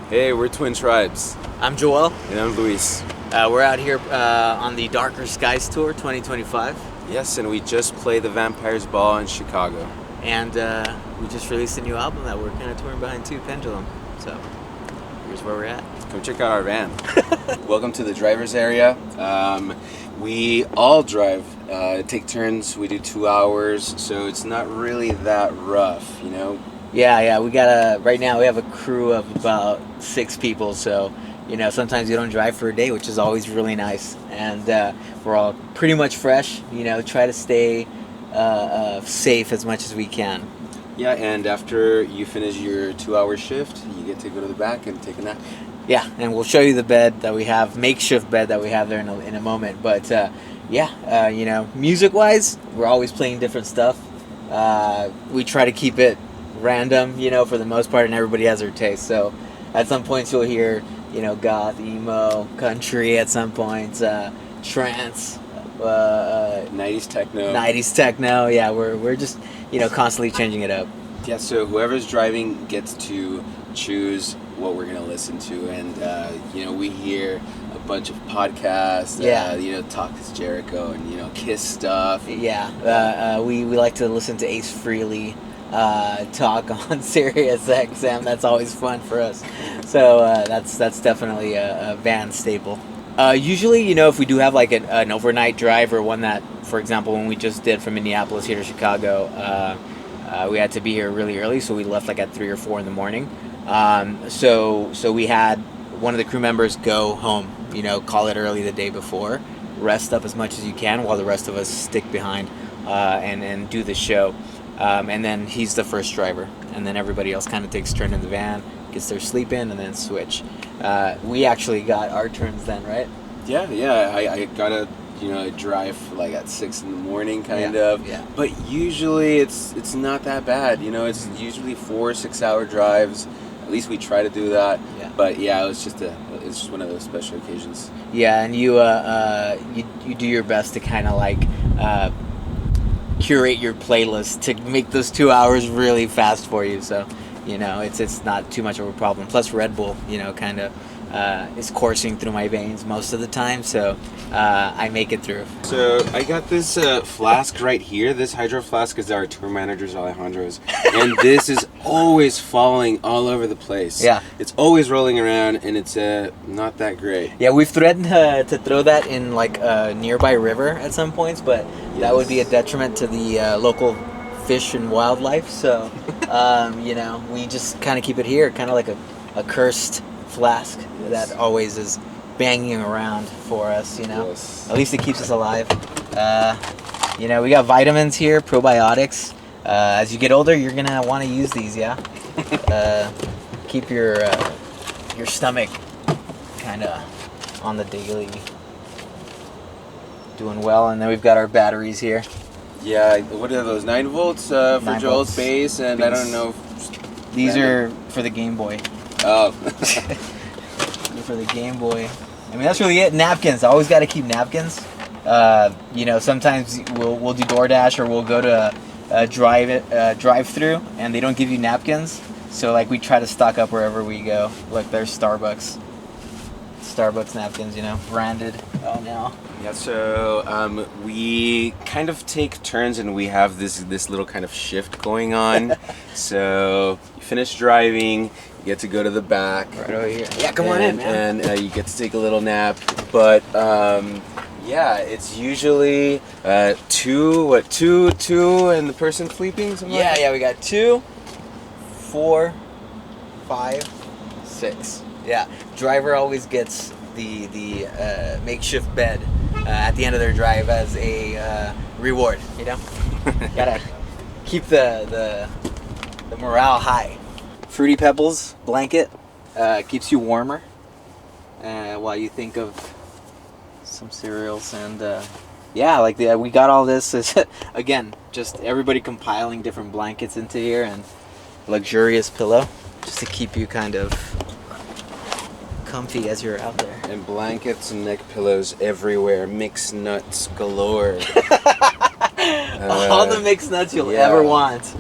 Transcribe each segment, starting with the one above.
Hey, we're Twin Tribes. I'm Joel. And I'm Luis. We're out here on the Darker Skies Tour 2025. Yes, and we just played the Vampires Ball in Chicago. And we just released a new album that we're kind of touring behind too, Pendulum. So here's where we're at. Come check out our van. Welcome to the driver's area. We all drive, take turns. We do 2 hours, so it's not really that rough, you know? Yeah. We got right now we have a crew of about 6 people, so sometimes you don't drive for a day, which is always really nice. And we're all pretty much fresh. Try to stay safe as much as we can. Yeah, and after you finish your 2-hour shift, you get to go to the back and take a nap. Yeah, and we'll show you the bed that we have, makeshift bed that we have there in a moment. But music-wise, we're always playing different stuff. We try to keep it random, for the most part, and everybody has their taste. So at some points you'll hear, goth, emo, country at some points, trance, 90s techno. 90s techno. Yeah, we're just, constantly changing it up. Yeah, so whoever's driving gets to choose what we're gonna listen to, and we hear a bunch of podcasts. Talk is Jericho, and Kiss stuff. Yeah, we like to listen to Ace Frehley talk on Sirius XM. That's always fun for us. So that's definitely a van staple. Usually, if we do have like an overnight drive, or one that, for example, when we just did from Minneapolis here to Chicago, we had to be here really early, so we left like at 3 or 4 in the morning. So we had one of the crew members go home, call it early the day before, rest up as much as you can while the rest of us stick behind and do the show. And then he's the first driver, and then everybody else kind of takes turn in the van, gets their sleep in, and then switch. We actually got our turns then, right? Yeah. I gotta drive like at 6 in the morning, kind of. Yeah. But usually it's not that bad. It's usually 4 6-hour drives. At least we try to do that. Yeah. But yeah, it's just one of those special occasions. Yeah, and you do your best to kind of like curate your playlist to make those 2 hours really fast for you. So it's not too much of a problem. Plus Red Bull, kind of is coursing through my veins most of the time, so I make it through. So I got this flask right here. This hydro flask is our tour manager's, Alejandro's, and this is always falling all over the place. Yeah, it's always rolling around, and it's not that great. Yeah, we've threatened to throw that in like a nearby river at some points, but that would be a detriment to the local fish and wildlife. So we just kind of keep it here, kind of like a cursed flask that always is banging around for us. Yes. At least it keeps us alive. We got vitamins here, probiotics. As you get older, you're gonna want to use these. Keep your stomach kind of on the daily, doing well. And then we've got our batteries here. Yeah, what are those? 9 volts for 9 Joel's volts. bass, and I don't know. These are for the Game Boy. Oh. For the Game Boy. I mean, that's really it. Napkins. I always got to keep napkins. Sometimes we'll do DoorDash, or we'll go to a drive-through, and they don't give you napkins. So like we try to stock up wherever we go. Like there's Starbucks napkins, branded. Oh no. Yeah, so we kind of take turns, and we have this little kind of shift going on. So you finish driving, you get to go to the back. Right over here. Yeah, come on in, man. And you get to take a little nap. But it's usually 2, and the person sleeping? Yeah, we got 2, 4, 5, 6. Yeah, driver always gets the makeshift bed at the end of their drive as a reward. Gotta keep the morale high. Fruity Pebbles blanket keeps you warmer while you think of some cereals. And we got all this. Again, just everybody compiling different blankets into here, and luxurious pillow just to keep you kind of comfy as you're out there. And blankets and neck pillows everywhere. Mixed nuts galore. All the mixed nuts you'll ever want.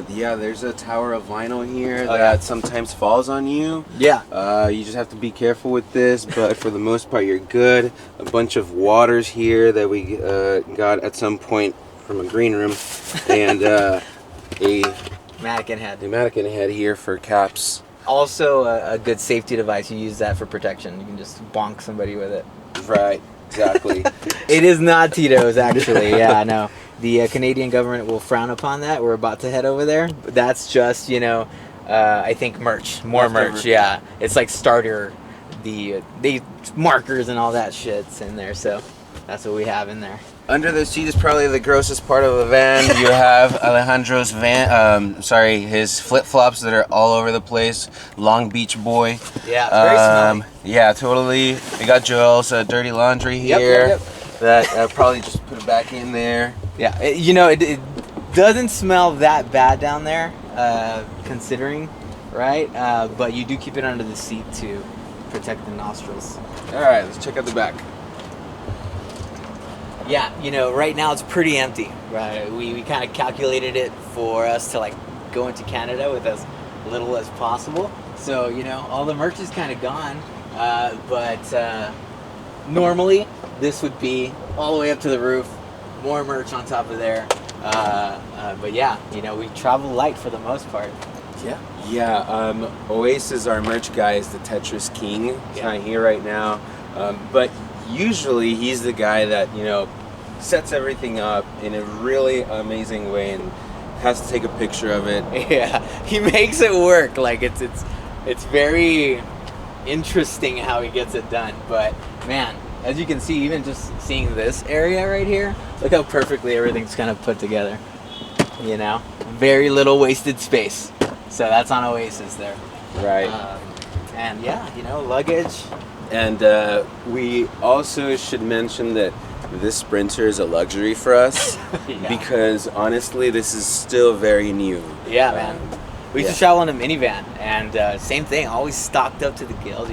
Yeah, there's a tower of vinyl here Oh, that sometimes falls on you. Yeah. You just have to be careful with this, but for the most part, you're good. A bunch of waters here that we got at some point from a green room, and a Mannequin head. mannequin head here for caps. Also, a good safety device. You use that for protection. You can just bonk somebody with it. Right, exactly. It is not Tito's, actually. Yeah, no. The Canadian government will frown upon that. We're about to head over there. That's just, I think merch. More merch, yeah. It's like starter, the markers and all that shit's in there. So that's what we have in there. Under the seat is probably the grossest part of the van. You have Alejandro's his flip-flops that are all over the place. Long Beach boy. Yeah, very smelly. Yeah, totally. We got Joel's dirty laundry here. Yep. That probably just put it back in there. Yeah, it doesn't smell that bad down there, considering, right? But you do keep it under the seat to protect the nostrils. All right, let's check out the back. Yeah, right now it's pretty empty. Right, we kind of calculated it for us to go into Canada with as little as possible. So all the merch is kind of gone, but normally this would be all the way up to the roof, more merch on top of there. But yeah, we travel light for the most part. Yeah. Oasis, our merch guy, is the Tetris king. He's not here right now, but usually he's the guy that sets everything up in a really amazing way and has to take a picture of it. Yeah, he makes it work. It's very interesting how he gets it done. But man, as you can see, even just seeing this area right here, look how perfectly everything's kind of put together. Very little wasted space. So that's on Oasis there. Right. And yeah, luggage. And we also should mention that this Sprinter is a luxury for us because honestly, this is still very new. Yeah, man. We used to travel in a minivan, and same thing, always stocked up to the gills.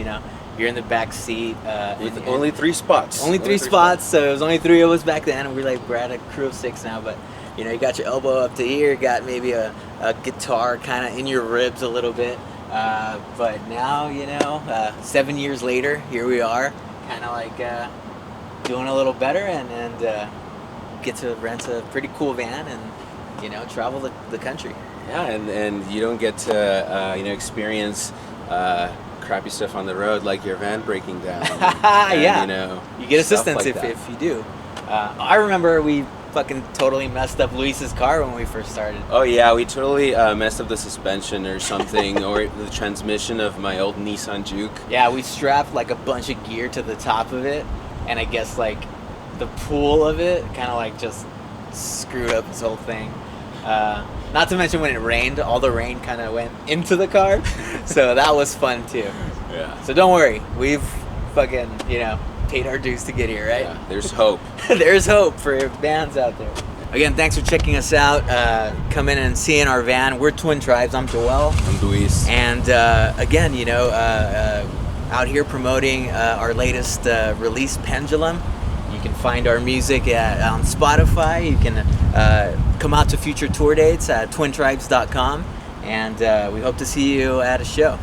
You're in the back seat. With only 3 spots. Only three spots, so it was only 3 of us back then, and we're at a crew of 6 now. But you got your elbow up to here, got maybe a guitar kind of in your ribs a little bit. But now, 7 years later, here we are, kind of doing a little better, and get to rent a pretty cool van and travel the country. Yeah, and you don't get to experience crappy stuff on the road like your van breaking down. Yeah, you get assistance like if you do. I remember we fucking totally messed up Luis's car when we first started. Oh yeah, we totally messed up the suspension or something, or the transmission of my old Nissan Juke. Yeah, we strapped a bunch of gear to the top of it, and I guess the pull of it kind of just screwed up this whole thing. Not to mention when it rained, all the rain kind of went into the car, so that was fun too. Yeah. So don't worry, we've fucking paid our dues to get here, right? Yeah, there's hope. There's hope for bands out there. Again, thanks for checking us out. Come in and see in our van. We're Twin Tribes. I'm Joel. I'm Luis. And again, out here promoting our latest release, Pendulum. You can find our music on Spotify. You can come out to future tour dates at twintribes.com. And we hope to see you at a show.